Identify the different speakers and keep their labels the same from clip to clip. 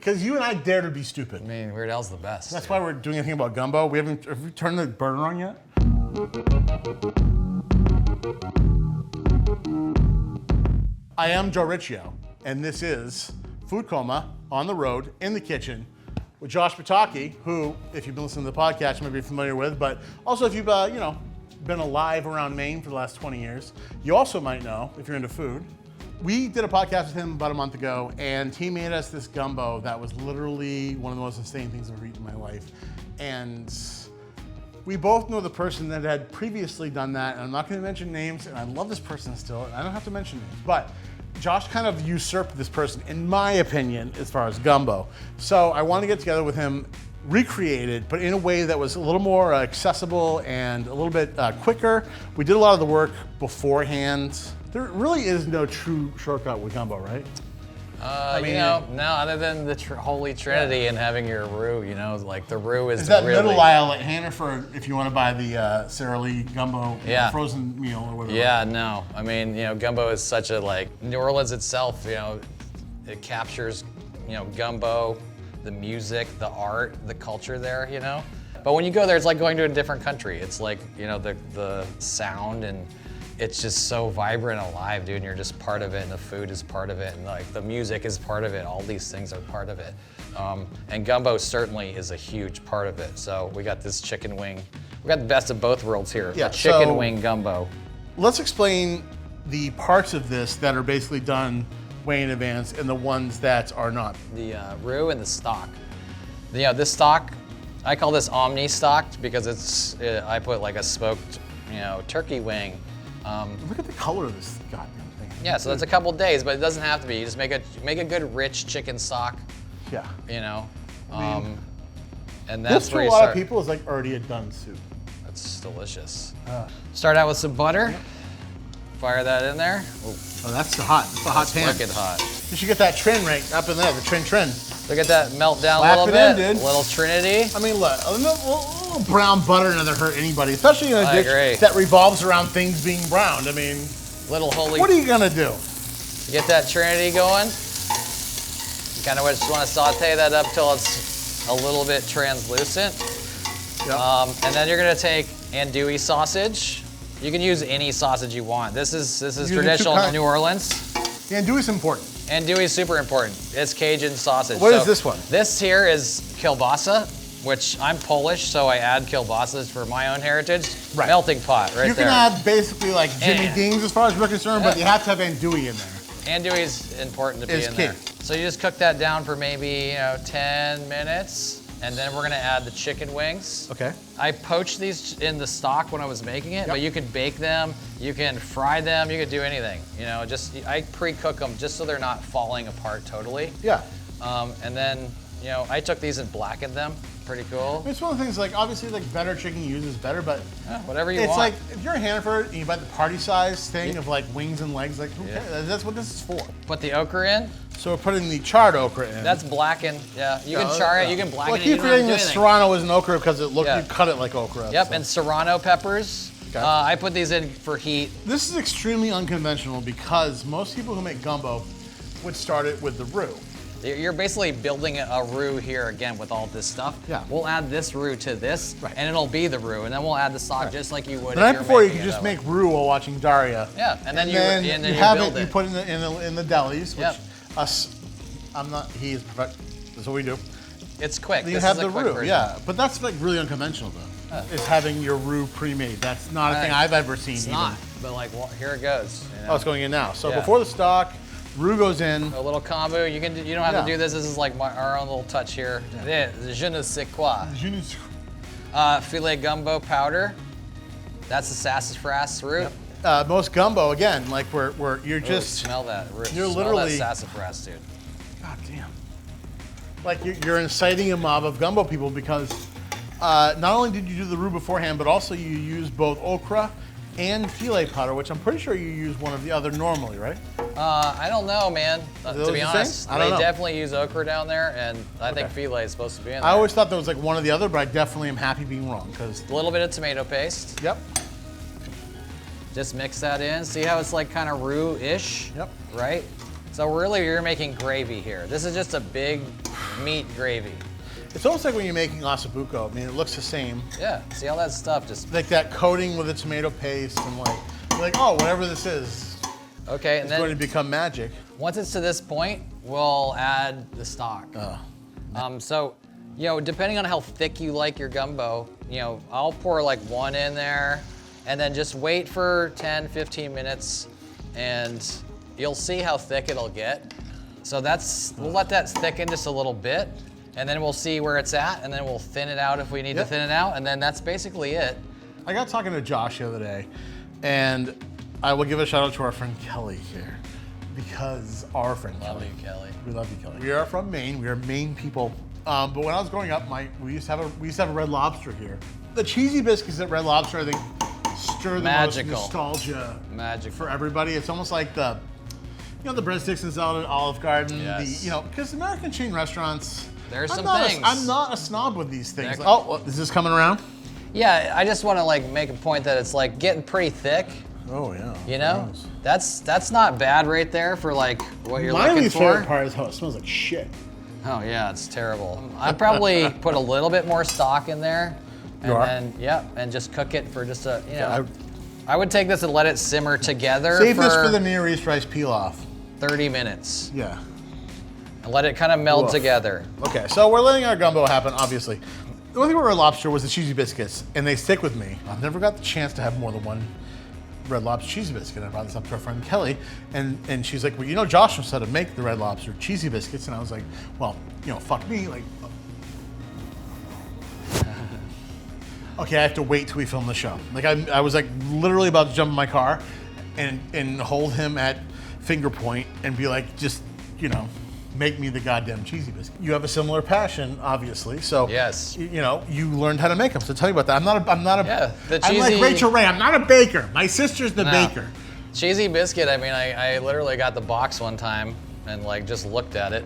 Speaker 1: Because you and I dare to be stupid.
Speaker 2: I mean, Weird Al's the best.
Speaker 1: That's why we're doing anything about gumbo. Have we turned the burner on yet? I am Joe Riccio, and this is Food Coma on the road in the kitchen with Josh Pataki, who, if you've been listening to the podcast, you might be familiar with, but also if you've been alive around Maine for the last 20 years, you also might know, if you're into food. We did a podcast with him about a month ago, and he made us this gumbo that was literally one of the most insane things I've ever eaten in my life. And we both know the person that had previously done that, and I'm not gonna mention names, and I love this person still, and I don't have to mention names, but Josh kind of usurped this person, in my opinion, as far as gumbo. So I wanted to get together with him, recreate it, but in a way that was a little more accessible and a little bit quicker. We did a lot of the work beforehand. There really is no true shortcut with gumbo, right?
Speaker 2: I mean, no, other than the Holy Trinity and having your roux, like the roux is
Speaker 1: that
Speaker 2: really...
Speaker 1: middle aisle at Hannaford if you want to buy the Sara Lee gumbo frozen meal or whatever.
Speaker 2: Yeah, no. I mean, gumbo is such a, New Orleans itself, it captures, gumbo, the music, the art, the culture there, But when you go there, it's like going to a different country. It's like, the sound and it's just so vibrant and alive, dude, and you're just part of it, and the food is part of it, and the music is part of it. All these things are part of it. And gumbo certainly is a huge part of it. So we got this chicken wing. We got the best of both worlds here.
Speaker 1: Yeah,
Speaker 2: chicken wing gumbo.
Speaker 1: Let's explain the parts of this that are basically done way in advance and the ones that are not.
Speaker 2: The roux and the stock. This stock, I call this omni stocked because I put like a smoked, turkey wing.
Speaker 1: Look at the color of this goddamn thing.
Speaker 2: Yeah, so that's a couple days, but it doesn't have to be. You just make a good rich chicken stock.
Speaker 1: Yeah.
Speaker 2: And that's
Speaker 1: this
Speaker 2: where
Speaker 1: to
Speaker 2: you
Speaker 1: a lot
Speaker 2: start.
Speaker 1: of people is like already a done soup.
Speaker 2: That's delicious. Start out with some butter. Fire that in there. Ooh,
Speaker 1: Oh, that's the hot. It's the hot pan.
Speaker 2: wicked hot.
Speaker 1: You should get that trin right up in there. The trin.
Speaker 2: Look at that melt down
Speaker 1: Slap
Speaker 2: a little
Speaker 1: it in,
Speaker 2: bit.
Speaker 1: dude.
Speaker 2: A little Trinity.
Speaker 1: I mean, look, a little brown butter doesn't hurt anybody, especially in a
Speaker 2: I
Speaker 1: dish
Speaker 2: agree.
Speaker 1: that revolves around things being browned. I mean,
Speaker 2: Little holy.
Speaker 1: what are you gonna do?
Speaker 2: Get that Trinity going. You kind of just want to saute that up till it's a little bit translucent.
Speaker 1: Yep.
Speaker 2: And then you're gonna take andouille sausage. You can use any sausage you want. This is
Speaker 1: Using
Speaker 2: traditional
Speaker 1: two
Speaker 2: in
Speaker 1: kinds.
Speaker 2: New Orleans.
Speaker 1: The andouille is important.
Speaker 2: Andouille is super important. It's Cajun sausage.
Speaker 1: What is this one?
Speaker 2: This here is kielbasa, which I'm Polish, so I add kielbasas for my own heritage.
Speaker 1: Right.
Speaker 2: Melting pot right
Speaker 1: You can
Speaker 2: there.
Speaker 1: add basically like Jimmy
Speaker 2: And-
Speaker 1: Dean's as far as we're concerned, but
Speaker 2: Yeah.
Speaker 1: you have to have andouille in there.
Speaker 2: Andouille is important to be
Speaker 1: It's
Speaker 2: in
Speaker 1: key.
Speaker 2: there. So you just cook that down for maybe 10 minutes, and then we're gonna add the chicken wings.
Speaker 1: Okay.
Speaker 2: I poached these in the stock when I was making it,
Speaker 1: Yep.
Speaker 2: but you can bake them, you can fry them, you can do anything. I pre-cook them just so they're not falling apart totally.
Speaker 1: Yeah.
Speaker 2: And then, I took these and blackened them. Pretty cool.
Speaker 1: It's one of the things, like, obviously, like, better chicken you use is better, but
Speaker 2: Whatever you
Speaker 1: it's
Speaker 2: want.
Speaker 1: like, if you're in Hannaford and you buy the party size thing of, like, wings and legs, like, who
Speaker 2: Yeah.
Speaker 1: cares? That's what this is for.
Speaker 2: Put the okra in.
Speaker 1: So we're putting the charred okra in.
Speaker 2: That's blackened. Yeah, you can char it, you can blacken
Speaker 1: Well, I
Speaker 2: it. You
Speaker 1: keep
Speaker 2: don't have to
Speaker 1: forgetting
Speaker 2: do
Speaker 1: that
Speaker 2: anything.
Speaker 1: Serrano is an okra because you
Speaker 2: Yeah.
Speaker 1: cut it like okra.
Speaker 2: Yep,
Speaker 1: so.
Speaker 2: and Serrano peppers.
Speaker 1: Okay.
Speaker 2: I put these in for heat.
Speaker 1: This is extremely unconventional because most people who make gumbo would start it with the roux.
Speaker 2: You're basically building a roux here again with all this stuff.
Speaker 1: Yeah.
Speaker 2: We'll add this roux to this,
Speaker 1: Right.
Speaker 2: and it'll be the roux, and then we'll add the stock just like you would.
Speaker 1: The night
Speaker 2: if you're
Speaker 1: before, you
Speaker 2: making
Speaker 1: could
Speaker 2: it
Speaker 1: just
Speaker 2: that way.
Speaker 1: make roux while watching Daria.
Speaker 2: Yeah, and then you
Speaker 1: have
Speaker 2: build
Speaker 1: it. You
Speaker 2: it.
Speaker 1: put it in the delis, which
Speaker 2: Yep.
Speaker 1: I'm not. He is perfect. That's what we do.
Speaker 2: It's quick.
Speaker 1: You
Speaker 2: This
Speaker 1: have
Speaker 2: is a
Speaker 1: the
Speaker 2: quick
Speaker 1: roux,
Speaker 2: version.
Speaker 1: yeah. But that's like really unconventional though. Is having your roux pre-made. That's not a thing I've ever seen.
Speaker 2: It's
Speaker 1: even.
Speaker 2: not, but here it goes.
Speaker 1: Oh, it's going in now. So
Speaker 2: Yeah.
Speaker 1: before the stock, roux goes in.
Speaker 2: A little combo. You don't have
Speaker 1: Yeah.
Speaker 2: to do this. This is like our own little touch here. Je ne sais quoi. Filet gumbo powder. That's the sassafras root.
Speaker 1: Most gumbo again, like you're
Speaker 2: Ooh,
Speaker 1: just
Speaker 2: smell that.
Speaker 1: you're
Speaker 2: Smell
Speaker 1: literally-
Speaker 2: that sassafras, dude.
Speaker 1: God damn. Like you're inciting a mob of gumbo people because not only did you do the roux beforehand, but also you use both okra and filet powder, which I'm pretty sure you use one of the other normally, right?
Speaker 2: I don't know, man.
Speaker 1: those
Speaker 2: To be
Speaker 1: the
Speaker 2: honest,
Speaker 1: same? I don't
Speaker 2: they
Speaker 1: know.
Speaker 2: definitely use okra down there, and I think
Speaker 1: Okay.
Speaker 2: filet is supposed to be in there.
Speaker 1: I always thought there was like one or the other, but I definitely am happy being wrong because.
Speaker 2: A little bit of tomato paste.
Speaker 1: Yep.
Speaker 2: Just mix that in. See how it's like kind of roux-ish?
Speaker 1: Yep.
Speaker 2: Right? So really, you're making gravy here. This is just a big meat gravy.
Speaker 1: It's almost like when you're making ossobuco. I mean, it looks the same.
Speaker 2: Yeah, see all that stuff just...
Speaker 1: Like that coating with the tomato paste and like, you're like, oh, whatever this is,
Speaker 2: Okay, and
Speaker 1: it's
Speaker 2: then
Speaker 1: going to become magic.
Speaker 2: once it's to this point, we'll add the stock. So, you know, depending on how thick you like your gumbo, you know, I'll pour like 1 in there and then just wait for 10, 15 minutes and you'll see how thick it'll get. So we'll let that thicken just a little bit and then we'll see where it's at and then we'll thin it out if we need to thin it out and then that's basically it.
Speaker 1: I got talking to Josh the other day, and I will give a shout out to our friend Kelly here, because our friend
Speaker 2: Love
Speaker 1: Kelly.
Speaker 2: you, Kelly.
Speaker 1: We love you, Kelly. We are from Maine. We are Maine people. But when I was growing up, we used to have a Red Lobster here. The cheesy biscuits at Red Lobster, I think, stir the
Speaker 2: Magical.
Speaker 1: most nostalgia
Speaker 2: Magical.
Speaker 1: for everybody. It's almost like the breadsticks and salad at Olive Garden.
Speaker 2: Yes.
Speaker 1: Because American chain restaurants.
Speaker 2: There's
Speaker 1: I'm
Speaker 2: some things.
Speaker 1: I'm not a snob with these things.
Speaker 2: They're-
Speaker 1: Is this coming around?
Speaker 2: Yeah, I just want to like make a point that it's like getting pretty thick.
Speaker 1: Oh yeah.
Speaker 2: You know,
Speaker 1: Gross.
Speaker 2: that's not bad right there for like what you're
Speaker 1: My
Speaker 2: looking
Speaker 1: least
Speaker 2: for.
Speaker 1: favorite part is how it smells like shit.
Speaker 2: Oh yeah, it's terrible. I probably put a little bit more stock in there, and
Speaker 1: You are?
Speaker 2: then and just cook it for just a
Speaker 1: Yeah,
Speaker 2: I would take this and let it simmer together
Speaker 1: Save this for the Near East rice peel-off.
Speaker 2: 30 minutes
Speaker 1: Yeah.
Speaker 2: and let it kind of meld
Speaker 1: Woof.
Speaker 2: together.
Speaker 1: Okay, so we're letting our gumbo happen, obviously. The only thing with Red Lobster was the cheesy biscuits, and they stick with me. I've never got the chance to have more than one Red Lobster cheesy biscuit. I brought this up to our friend Kelly, and she's like, well, you know, Josh knows how to make the Red Lobster cheesy biscuits, and I was like, well, fuck me, like. Okay, I have to wait till we film the show. Like I was like literally about to jump in my car, and hold him at finger point and be like, just make me the goddamn cheesy biscuit. You have a similar passion, obviously. So
Speaker 2: Yes.
Speaker 1: you learned how to make them. So tell me about that. I'm not a.
Speaker 2: Yeah, the
Speaker 1: I'm like
Speaker 2: cheesy-
Speaker 1: Rachel Ray. I'm not a baker. My sister's the
Speaker 2: No.
Speaker 1: baker.
Speaker 2: Cheesy biscuit. I mean, I literally got the box one time and like just looked at it,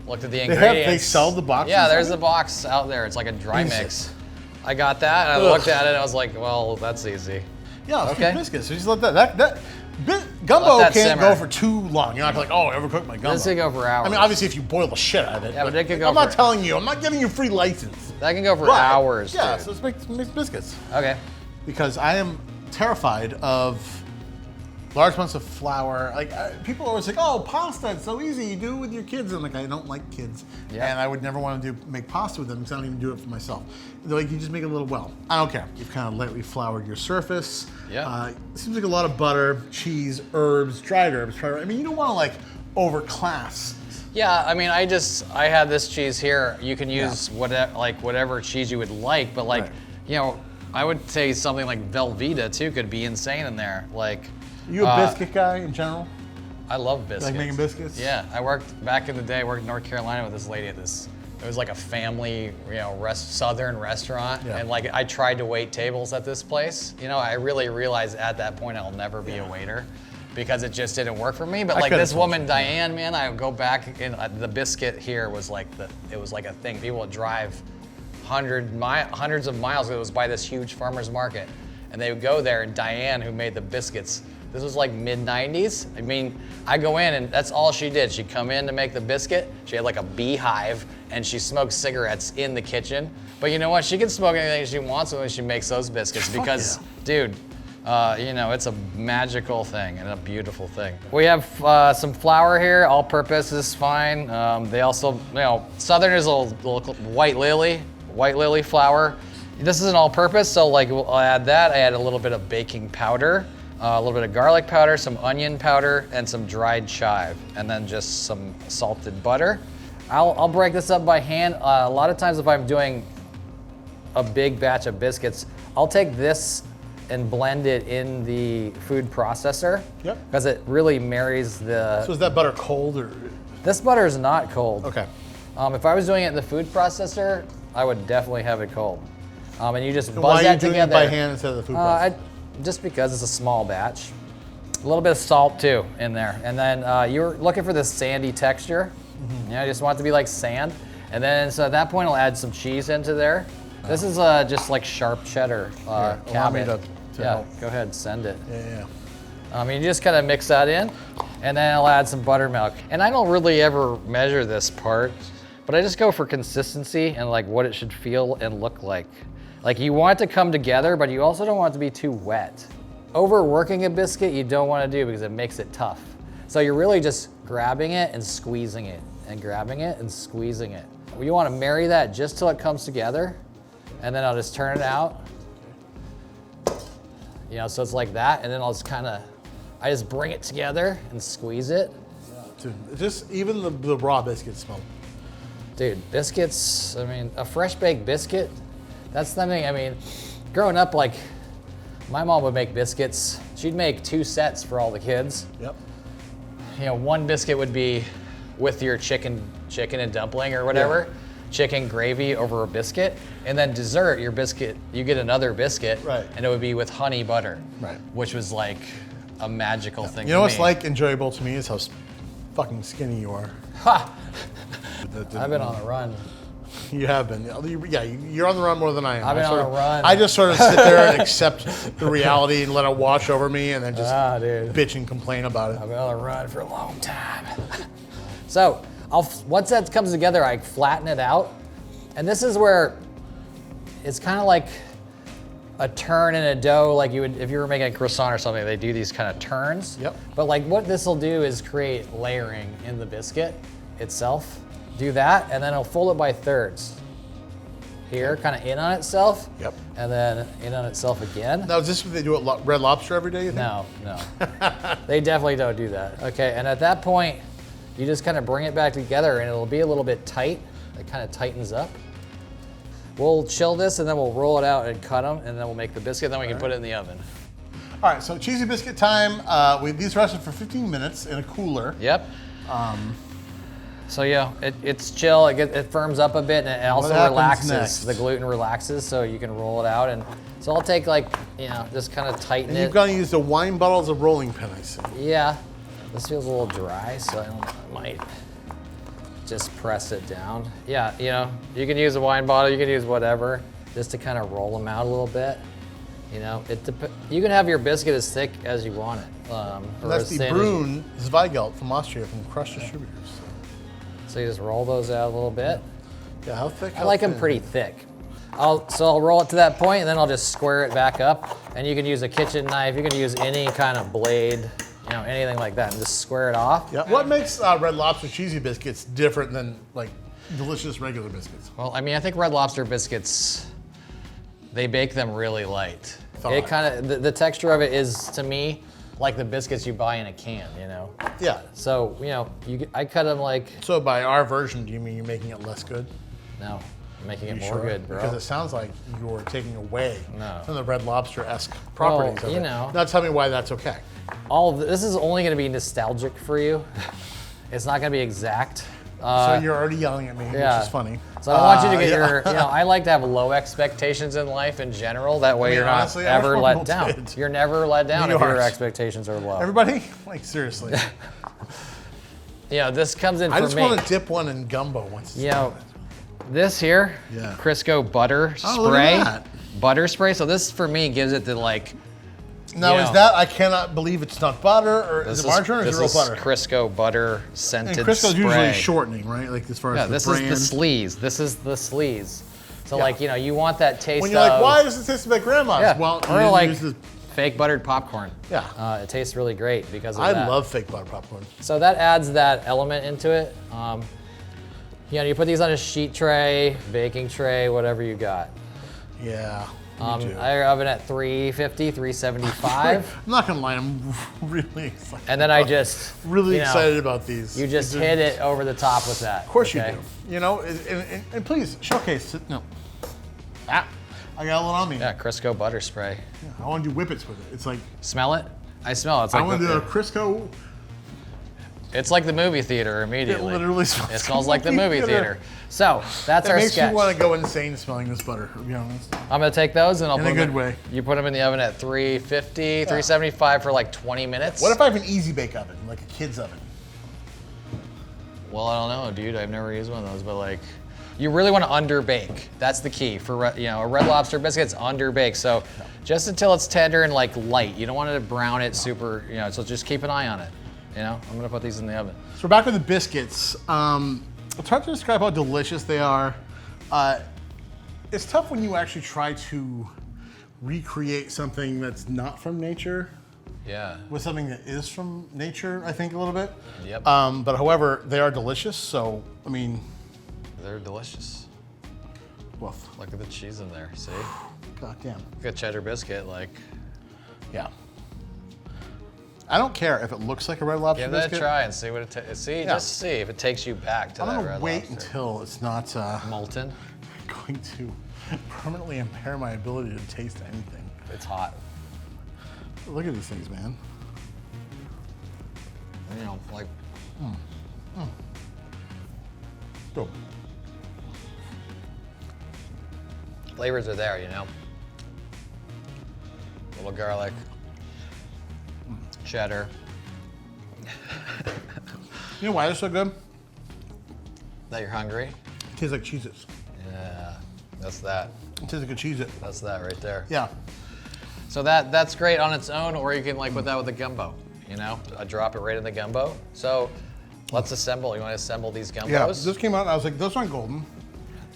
Speaker 2: looked at the ingredients.
Speaker 1: They sell the box.
Speaker 2: Yeah, there's the box out there. It's like a dry
Speaker 1: Jesus.
Speaker 2: mix. I got that, and I looked at it, and I was like, well, that's easy.
Speaker 1: Yeah, let's
Speaker 2: Okay.
Speaker 1: keep biscuits. So just let gumbo
Speaker 2: Let that
Speaker 1: can't
Speaker 2: simmer.
Speaker 1: go for too long. You're not like, oh, overcook my gumbo.
Speaker 2: This could go for hours.
Speaker 1: I mean, obviously, if you boil the shit out of it.
Speaker 2: Yeah, but it could go
Speaker 1: I'm not
Speaker 2: for-
Speaker 1: telling you. I'm not giving you free license.
Speaker 2: That can go for
Speaker 1: But,
Speaker 2: hours,
Speaker 1: Yeah,
Speaker 2: dude.
Speaker 1: so let's make biscuits.
Speaker 2: Okay.
Speaker 1: Because I am terrified of large amounts of flour. Like people are always like, "Oh, pasta, it's so easy. You do it with your kids." And I'm like, I don't like kids,
Speaker 2: Yeah.
Speaker 1: and I would never want to make pasta with them because I don't even do it for myself. They're like, you just make it a little well. I don't care. You've kind of lightly floured your surface.
Speaker 2: Yeah.
Speaker 1: It seems like a lot of butter, cheese, herbs, dried herbs. I mean, you don't want to like overclass.
Speaker 2: Yeah, I mean, I had this cheese here. You can use whatever cheese you would like, but like,
Speaker 1: Right.
Speaker 2: I would say something like Velveeta too could be insane in there. Like,
Speaker 1: You a biscuit guy in general?
Speaker 2: I love biscuits.
Speaker 1: Like making biscuits?
Speaker 2: Yeah, I worked back in the day. I worked in North Carolina with this lady at this. It was like a family, southern restaurant,
Speaker 1: Yeah.
Speaker 2: and like I tried to wait tables at this place. I really realized at that point I'll never be a waiter because it just didn't work for me. But
Speaker 1: I
Speaker 2: like
Speaker 1: could've
Speaker 2: this
Speaker 1: told
Speaker 2: woman,
Speaker 1: you.
Speaker 2: Diane, man, I would go back and the biscuit here was like it was like a thing. People would drive hundreds of miles. It was by this huge farmer's market, and they would go there. And Diane, who made the biscuits. This was like mid-90s. I mean, I go in and that's all she did. She'd come in to make the biscuit. She had like a beehive and she smoked cigarettes in the kitchen. But you know what? She can smoke anything she wants when she makes those biscuits because, dude, it's a magical thing and a beautiful thing. We have some flour here, all purpose is fine. They also, Southerners will white lily flour. This is an all purpose, so like I'll add that. I add a little bit of baking powder. A little bit of garlic powder, some onion powder, and some dried chive, and then just some salted butter. I'll break this up by hand. A lot of times if I'm doing a big batch of biscuits, I'll take this and blend it in the food processor.
Speaker 1: Yep.
Speaker 2: Because it really marries the...
Speaker 1: So is that butter cold or?
Speaker 2: This butter is not cold.
Speaker 1: Okay.
Speaker 2: If I was doing it in the food processor, I would definitely have it cold. And you just
Speaker 1: And
Speaker 2: buzz
Speaker 1: why are you
Speaker 2: that
Speaker 1: doing
Speaker 2: together.
Speaker 1: it by hand instead of the food processor?
Speaker 2: Just because it's a small batch. A little bit of salt too in there. And then you're looking for this sandy texture.
Speaker 1: Mm-hmm.
Speaker 2: I just want it to be like sand. And then so at that point I'll add some cheese into there. This is just like sharp cheddar
Speaker 1: Allow me
Speaker 2: cabbage.
Speaker 1: to
Speaker 2: Yeah,
Speaker 1: help.
Speaker 2: go ahead, send it.
Speaker 1: Yeah.
Speaker 2: You just kind of mix that in, and then I'll add some buttermilk. And I don't really ever measure this part, But I just go for consistency and like what it should feel and look like. Like you want it to come together, but you also don't want it to be too wet. Overworking a biscuit you don't want to do because it makes it tough. So you're really just grabbing it and squeezing it and grabbing it and squeezing it. You want to marry that just till it comes together, and then I'll just turn it out. You know, so it's like that, and then I'll just I just bring it together and squeeze it.
Speaker 1: Dude, just even the raw biscuits smell.
Speaker 2: Dude, biscuits, I mean, a fresh baked biscuit, that's something, I mean, growing up, like, my mom would make biscuits. She'd make 2 sets for all the kids.
Speaker 1: Yep.
Speaker 2: You know, one biscuit would be with your chicken and dumpling or whatever, chicken gravy over a biscuit, and then dessert, your biscuit, you get another biscuit,
Speaker 1: right, and
Speaker 2: it would be with honey butter,
Speaker 1: right,
Speaker 2: which was like a magical thing.
Speaker 1: You know what's like enjoyable to me is how fucking skinny you are.
Speaker 2: Ha! I've been on a run.
Speaker 1: You have been. Yeah, you're on the run more than I am.
Speaker 2: I've been on a run.
Speaker 1: I just sort of sit there and accept the reality and let it wash over me and then just bitch and complain about it.
Speaker 2: I've been on a run for a long time. So, once that comes together, I flatten it out. And this is where it's kind of like a turn in a dough, like you would if you were making a croissant or something. They do these kind of turns.
Speaker 1: Yep.
Speaker 2: But like what this will do is create layering in the biscuit itself. Do that, and then I'll fold it by thirds. Here, kind of in on itself.
Speaker 1: Yep.
Speaker 2: And then in on itself again.
Speaker 1: Now, is this what they do at Red Lobster every day, you think?
Speaker 2: No. They definitely don't do that. Okay, and at that point, you just kind of bring it back together, and it'll be a little bit tight. It kind of tightens up. We'll chill this, and then we'll roll it out and cut them, and then we'll make the biscuit, then we can put it in the oven.
Speaker 1: All right, so cheesy biscuit time. These rested for 15 minutes in a cooler.
Speaker 2: Yep. So yeah, it's chill. It firms up a bit, and it also relaxes.
Speaker 1: Next?
Speaker 2: The gluten relaxes, so you can roll it out. And so I'll take just kind of tighten it.
Speaker 1: You've got to use the wine bottle as a rolling pin, I see.
Speaker 2: Yeah, this feels a little dry, so I might just press it down. Yeah, you can use a wine bottle, you can use whatever, just to kind of roll them out a little bit. You can have your biscuit as thick as you want it.
Speaker 1: That's the Brun Zweigelt from Austria from Crush Distributors.
Speaker 2: So you just roll those out a little bit.
Speaker 1: Yeah, how thick?
Speaker 2: I like them pretty thick. I'll roll it to that point, and then I'll just square it back up. And you can use a kitchen knife. You can use any kind of blade, anything like that, and just square it off.
Speaker 1: Yeah. What makes Red Lobster cheesy biscuits different than like delicious regular biscuits?
Speaker 2: Well, I mean, I think Red Lobster biscuits, they bake them really light. It kind of the texture of it is, to me, like the biscuits you buy in a can,
Speaker 1: Yeah.
Speaker 2: So, I cut them like...
Speaker 1: So by our version, do you mean you're making it less good?
Speaker 2: No, I'm making it more good, bro.
Speaker 1: Because it sounds like you're taking away from the Red Lobster-esque
Speaker 2: Well,
Speaker 1: properties of it. Now tell me why that's okay.
Speaker 2: This is only going to be nostalgic for you. It's not going to be exact.
Speaker 1: So you're already yelling at me, which is funny.
Speaker 2: So I want you to get I like to have low expectations in life in general. That way you're not ever let down. You're never let down if your expectations are low.
Speaker 1: Everybody, like seriously.
Speaker 2: This comes in for me.
Speaker 1: I just want to dip one in gumbo once.
Speaker 2: This here, Crisco butter spray. Butter spray. So this for me gives it the like.
Speaker 1: Now is that, I cannot believe it's not butter, or is it margarine or is it real butter?
Speaker 2: This is Crisco butter scented spray.
Speaker 1: And Crisco's usually shortening, right? Like as far as the brand.
Speaker 2: This is the sleaze. This is the sleaze. So you want that taste
Speaker 1: when you're like, why does it taste like grandma's?
Speaker 2: Yeah.
Speaker 1: Well,
Speaker 2: or like fake buttered popcorn.
Speaker 1: Yeah.
Speaker 2: It tastes really great because of that.
Speaker 1: I love fake buttered popcorn.
Speaker 2: So that adds that element into it. You put these on a sheet tray, baking tray, whatever you got.
Speaker 1: Yeah.
Speaker 2: I oven at 350, 375.
Speaker 1: I'm not gonna lie, I'm really excited.
Speaker 2: And then I just
Speaker 1: really excited about these.
Speaker 2: You just hit it over the top with that.
Speaker 1: Of course you do. And please showcase it. No. I got a little on me.
Speaker 2: Yeah, Crisco butter spray.
Speaker 1: Yeah, I want to do whippets with it. It's like.
Speaker 2: Smell it? I smell it. It's like
Speaker 1: I want to do a Crisco.
Speaker 2: It's like the movie theater immediately.
Speaker 1: It literally smells.
Speaker 2: It smells like the movie theater. So that's our sketch.
Speaker 1: It makes you want to go insane smelling this butter, to be honest.
Speaker 2: I'm gonna take those and I'll
Speaker 1: put them in a good way.
Speaker 2: You put them in the oven at 350, 375 for like 20 minutes.
Speaker 1: What if I have an easy bake oven, like a kid's oven?
Speaker 2: Well, I don't know, dude. I've never used one of those, but like, you really want to underbake. That's the key for a Red Lobster biscuit. It's underbaked, so just until it's tender and like light. You don't want to brown it super. So just keep an eye on it. I'm gonna put these in the oven.
Speaker 1: So we're back with the biscuits. It's hard to describe how delicious they are. It's tough when you actually try to recreate something that's not from nature
Speaker 2: Yeah.
Speaker 1: with something that is from nature, I think, a little bit.
Speaker 2: Yep.
Speaker 1: But however, they are delicious, so, I mean,
Speaker 2: They're delicious.
Speaker 1: woof.
Speaker 2: Look at the cheese in there. See?
Speaker 1: God damn.
Speaker 2: Look at cheddar biscuit. Like,
Speaker 1: Yeah. I don't care if it looks like a Red Lobster
Speaker 2: give that
Speaker 1: biscuit.
Speaker 2: a try and see what it takes. See,
Speaker 1: Yeah.
Speaker 2: just see if it takes you back to
Speaker 1: I'm
Speaker 2: that
Speaker 1: gonna
Speaker 2: Red
Speaker 1: wait
Speaker 2: Lobster.
Speaker 1: until it's not
Speaker 2: Molten.
Speaker 1: going to permanently impair my ability to taste anything.
Speaker 2: It's hot.
Speaker 1: Look at these things, man.
Speaker 2: You know, like,
Speaker 1: Go.
Speaker 2: flavors are there, you know? Little garlic, cheddar.
Speaker 1: You know why they're so good?
Speaker 2: That you're hungry?
Speaker 1: It tastes like Cheez-Its.
Speaker 2: Yeah, that's that.
Speaker 1: It tastes like a Cheez-It.
Speaker 2: That's that right there.
Speaker 1: Yeah.
Speaker 2: So that's great on its own, or you can like put that with the gumbo. You know, I drop it right in the gumbo. So let's assemble. You want to assemble these gumbos?
Speaker 1: Yeah. This came out and I was like, those aren't golden.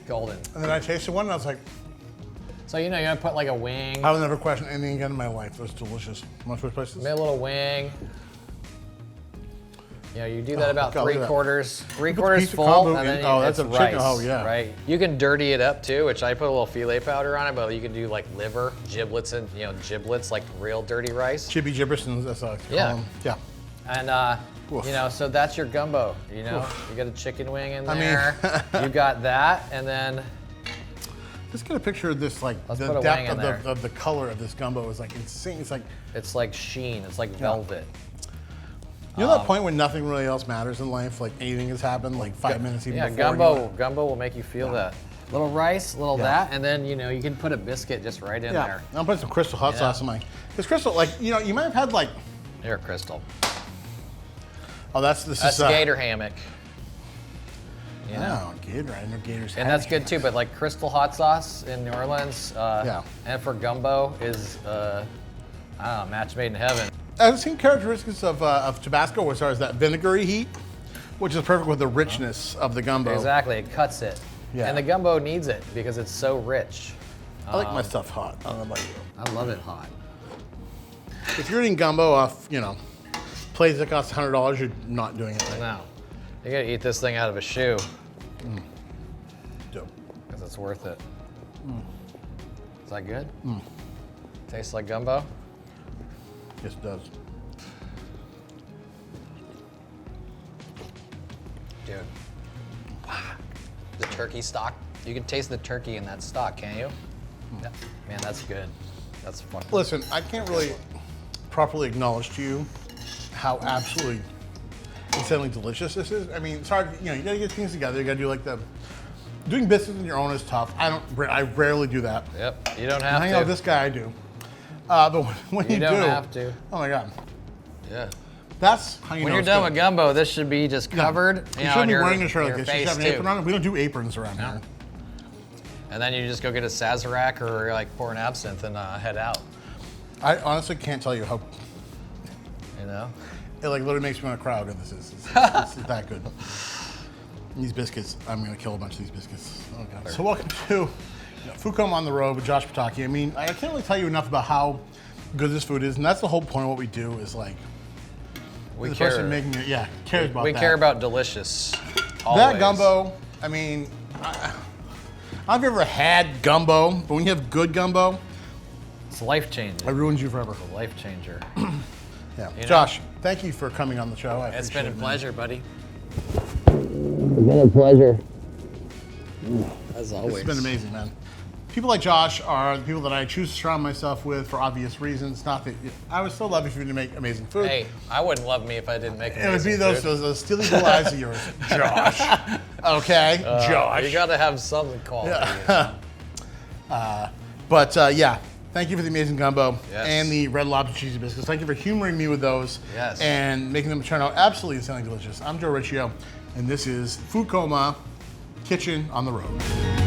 Speaker 2: Golden.
Speaker 1: And then I tasted one and I was like,
Speaker 2: So you know, you're gonna put like a wing,
Speaker 1: I will never question anything again in my life. It was delicious. Want to switch places?
Speaker 2: maybe a little wing. You know, you do that about
Speaker 1: God, look at that.
Speaker 2: three
Speaker 1: Put the
Speaker 2: quarters
Speaker 1: piece of
Speaker 2: full,
Speaker 1: combo
Speaker 2: and
Speaker 1: in.
Speaker 2: then
Speaker 1: Oh, that's
Speaker 2: it's
Speaker 1: a chicken.
Speaker 2: rice,
Speaker 1: Oh, yeah.
Speaker 2: right? You can dirty it up too, which I put a little filet powder on it, but you can do like liver, giblets, and giblets, like real dirty rice.
Speaker 1: Chippy Gibbersons, that's what I call
Speaker 2: Yeah.
Speaker 1: them. Yeah.
Speaker 2: And
Speaker 1: Oof.
Speaker 2: you know, so that's your gumbo. You know, you got a chicken wing in
Speaker 1: I mean-
Speaker 2: there. You got that, and then
Speaker 1: Just get a picture of this, like
Speaker 2: Let's
Speaker 1: the
Speaker 2: put a wing
Speaker 1: depth
Speaker 2: in there.
Speaker 1: of the color of this gumbo is like insane. It's like,
Speaker 2: it's like sheen. It's like velvet.
Speaker 1: you know that point when nothing really else matters in life, like anything has happened, like 5 minutes even
Speaker 2: Yeah,
Speaker 1: before. and you're
Speaker 2: gumbo will make you feel that. Little rice, little that, and then you know you can put a biscuit just right in
Speaker 1: Yeah,
Speaker 2: there.
Speaker 1: I'm putting some Crystal hot sauce in mine. Because Crystal, like, you know, you might have had like,
Speaker 2: Here, Crystal.
Speaker 1: oh, this
Speaker 2: That's
Speaker 1: is
Speaker 2: gator hammock. You know,
Speaker 1: Oh, gator! I know gators.
Speaker 2: and that's good too. But like Crystal hot sauce in New Orleans,
Speaker 1: Yeah.
Speaker 2: and for gumbo is I don't know, match made in heaven.
Speaker 1: I've seen characteristics of Tabasco as far as that vinegary heat, which is perfect with the richness of the gumbo.
Speaker 2: Exactly, it cuts it.
Speaker 1: Yeah.
Speaker 2: And the gumbo needs it because it's so rich.
Speaker 1: I like my stuff hot. I don't know about you.
Speaker 2: I love it hot.
Speaker 1: If you're eating gumbo off, you know, plates that cost $100, you're not doing it right.
Speaker 2: No, you gotta eat this thing out of a shoe
Speaker 1: Dope.
Speaker 2: because it's worth it. Is that good? Tastes like gumbo?
Speaker 1: Yes, it does.
Speaker 2: Dude. The turkey stock. You can taste the turkey in that stock, can't you? Yeah. Man, that's good. That's fun.
Speaker 1: Listen, I can't really properly acknowledge to you how absolutely insanely delicious this is. I mean, it's hard, you know, you gotta get things together. You gotta do like doing business on your own is tough. I rarely do that.
Speaker 2: Yep. You don't have
Speaker 1: Hang out with
Speaker 2: to.
Speaker 1: this guy, I do. But when you,
Speaker 2: You
Speaker 1: do,
Speaker 2: don't have to.
Speaker 1: oh my God,
Speaker 2: Yeah.
Speaker 1: that's how you
Speaker 2: When
Speaker 1: know
Speaker 2: you're
Speaker 1: it's
Speaker 2: done
Speaker 1: good.
Speaker 2: with gumbo, this should be just covered.
Speaker 1: You
Speaker 2: know,
Speaker 1: shouldn't
Speaker 2: on
Speaker 1: be
Speaker 2: your-
Speaker 1: wearing a shirt
Speaker 2: your
Speaker 1: like this. You should
Speaker 2: face
Speaker 1: have an
Speaker 2: too.
Speaker 1: apron on. We don't do aprons around here.
Speaker 2: And then you just go get a Sazerac or like pour an absinthe and head out.
Speaker 1: I honestly can't tell you how
Speaker 2: You know?
Speaker 1: it like literally makes me want to cry. This is that good. And these biscuits, I'm gonna kill a bunch of these biscuits. Oh God. So welcome to Food Coma on the Road with Josh Pataki. I mean, I can't really tell you enough about how good this food is, and that's the whole point of what we do is like
Speaker 2: We
Speaker 1: the
Speaker 2: care.
Speaker 1: person making it, cares about
Speaker 2: We
Speaker 1: that.
Speaker 2: care about delicious. Always.
Speaker 1: That gumbo. I mean, I don't know if you ever had gumbo, but when you have good gumbo,
Speaker 2: It's life
Speaker 1: it
Speaker 2: changing.
Speaker 1: ruins you forever.
Speaker 2: A life changer.
Speaker 1: Yeah.
Speaker 2: You know?
Speaker 1: Josh, thank you for coming on the show. I
Speaker 2: It's
Speaker 1: appreciate
Speaker 2: been a
Speaker 1: it, man.
Speaker 2: pleasure, buddy.
Speaker 3: It's been a pleasure.
Speaker 2: As always.
Speaker 1: It's been amazing, man. People like Josh are the people that I choose to surround myself with for obvious reasons. Not that I would still love if you to make amazing food.
Speaker 2: Hey, I wouldn't love me if I didn't make
Speaker 1: It would be
Speaker 2: amazing
Speaker 1: those
Speaker 2: food.
Speaker 1: steely blue eyes of yours, Josh. Okay, Josh.
Speaker 2: You gotta have some quality.
Speaker 1: But yeah, thank you for the amazing gumbo
Speaker 2: Yes.
Speaker 1: and the red lobster cheesy biscuits. Thank you for humoring me with those
Speaker 2: Yes.
Speaker 1: and making them turn out absolutely insanely delicious. I'm Joe Riccio, and this is Food Coma Kitchen on the Road.